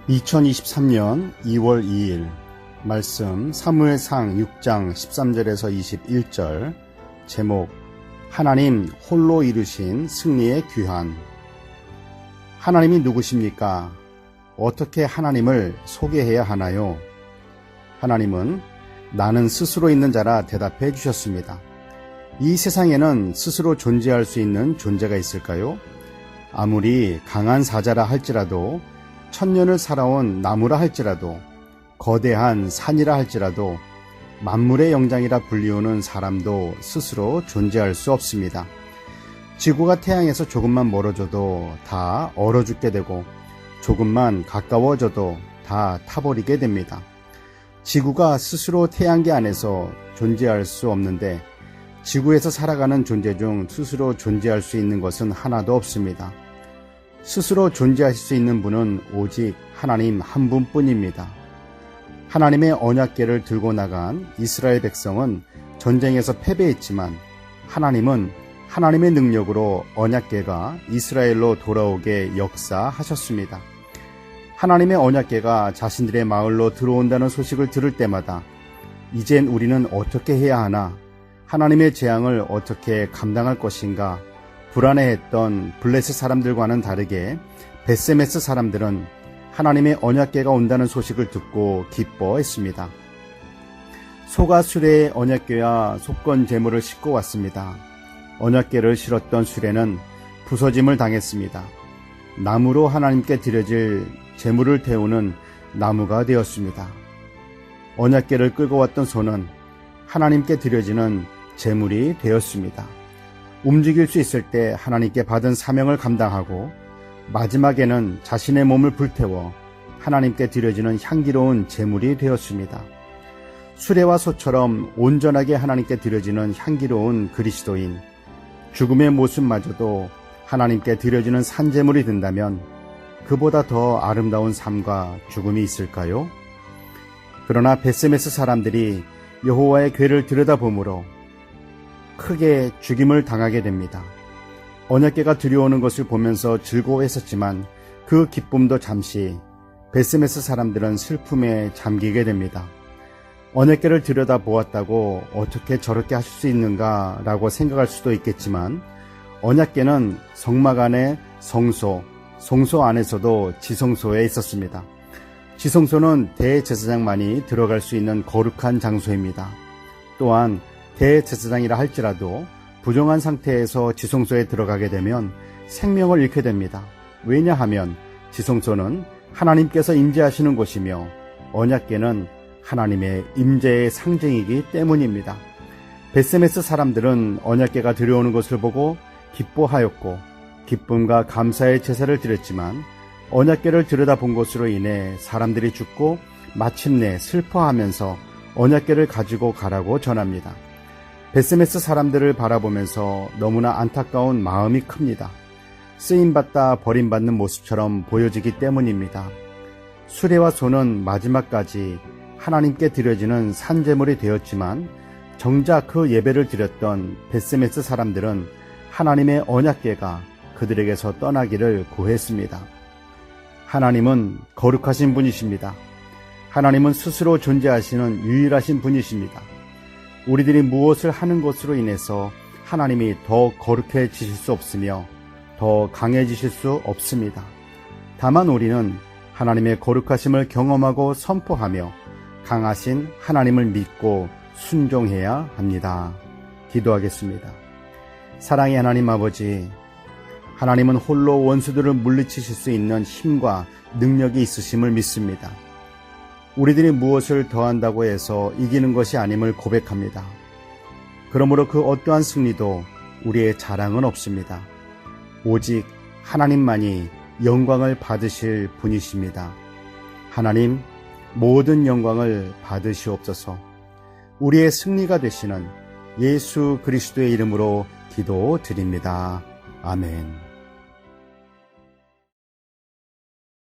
2023년 2월 2일 말씀 사무엘상 6장 13절에서 21절. 제목 하나님 홀로 이루신 승리의 귀환. 하나님이 누구십니까? 어떻게 하나님을 소개해야 하나요? 하나님은 나는 스스로 있는 자라 대답해 주셨습니다. 이 세상에는 스스로 존재할 수 있는 존재가 있을까요? 아무리 강한 사자라 할지라도, 천년을 살아온 나무라 할지라도, 거대한 산이라 할지라도, 만물의 영장이라 불리우는 사람도 스스로 존재할 수 없습니다. 지구가 태양에서 조금만 멀어져도 다 얼어 죽게 되고, 조금만 가까워져도 다 타버리게 됩니다. 지구가 스스로 태양계 안에서 존재할 수 없는데, 지구에서 살아가는 존재 중 스스로 존재할 수 있는 것은 하나도 없습니다. 스스로 존재하실 수 있는 분은 오직 하나님 한 분뿐입니다. 하나님의 언약궤를 들고 나간 이스라엘 백성은 전쟁에서 패배했지만, 하나님은 하나님의 능력으로 언약궤가 이스라엘로 돌아오게 역사하셨습니다. 하나님의 언약궤가 자신들의 마을로 들어온다는 소식을 들을 때마다 이젠 우리는 어떻게 해야 하나, 하나님의 재앙을 어떻게 감당할 것인가 불안해했던 블레셋 사람들과는 다르게 벳세메스 사람들은 하나님의 언약궤가 온다는 소식을 듣고 기뻐했습니다. 소가 수레에 언약궤와 속건 제물을 싣고 왔습니다. 언약궤를 실었던 수레는 부서짐을 당했습니다. 나무로 하나님께 드려질 제물을 태우는 나무가 되었습니다. 언약궤를 끌고 왔던 소는 하나님께 드려지는 제물이 되었습니다. 움직일 수 있을 때 하나님께 받은 사명을 감당하고, 마지막에는 자신의 몸을 불태워 하나님께 드려지는 향기로운 제물이 되었습니다. 수레와 소처럼 온전하게 하나님께 드려지는 향기로운 그리스도인, 죽음의 모습마저도 하나님께 드려지는 산제물이 된다면 그보다 더 아름다운 삶과 죽음이 있을까요? 그러나 벳세메스 사람들이 여호와의 궤를 들여다보므로 크게 죽임을 당하게 됩니다. 언약궤가 들여오는 것을 보면서 즐거워했었지만 그 기쁨도 잠시 벳세메스 사람들은 슬픔에 잠기게 됩니다. 언약궤를 들여다보았다고 어떻게 저렇게 하실 수 있는가 라고 생각할 수도 있겠지만, 언약궤는 성막 안에 성소, 성소 안에서도 지성소에 있었습니다. 지성소는 대제사장만이 들어갈 수 있는 거룩한 장소입니다. 또한 대제사장이라 할지라도 부정한 상태에서 지성소에 들어가게 되면 생명을 잃게 됩니다. 왜냐하면 지성소는 하나님께서 임재하시는 곳이며 언약궤는 하나님의 임재의 상징이기 때문입니다. 벳세메스 사람들은 언약궤가 들여오는 것을 보고 기뻐하였고, 기쁨과 감사의 제사를 드렸지만, 언약궤를 들여다본 것으로 인해 사람들이 죽고 마침내 슬퍼하면서 언약궤를 가지고 가라고 전합니다. 벳세메스 사람들을 바라보면서 너무나 안타까운 마음이 큽니다. 쓰임받다 버림받는 모습처럼 보여지기 때문입니다. 수레와 소는 마지막까지 하나님께 드려지는 산제물이 되었지만, 정작 그 예배를 드렸던 벳세메스 사람들은 하나님의 언약궤가 그들에게서 떠나기를 구했습니다. 하나님은 거룩하신 분이십니다. 하나님은 스스로 존재하시는 유일하신 분이십니다. 우리들이 무엇을 하는 것으로 인해서 하나님이 더 거룩해지실 수 없으며 더 강해지실 수 없습니다. 다만 우리는 하나님의 거룩하심을 경험하고 선포하며 강하신 하나님을 믿고 순종해야 합니다. 기도하겠습니다. 사랑의 하나님 아버지, 하나님은 홀로 원수들을 물리치실 수 있는 힘과 능력이 있으심을 믿습니다. 우리들이 무엇을 더한다고 해서 이기는 것이 아님을 고백합니다. 그러므로 그 어떠한 승리도 우리의 자랑은 없습니다. 오직 하나님만이 영광을 받으실 분이십니다. 하나님, 모든 영광을 받으시옵소서. 우리의 승리가 되시는 예수 그리스도의 이름으로 기도드립니다. 아멘.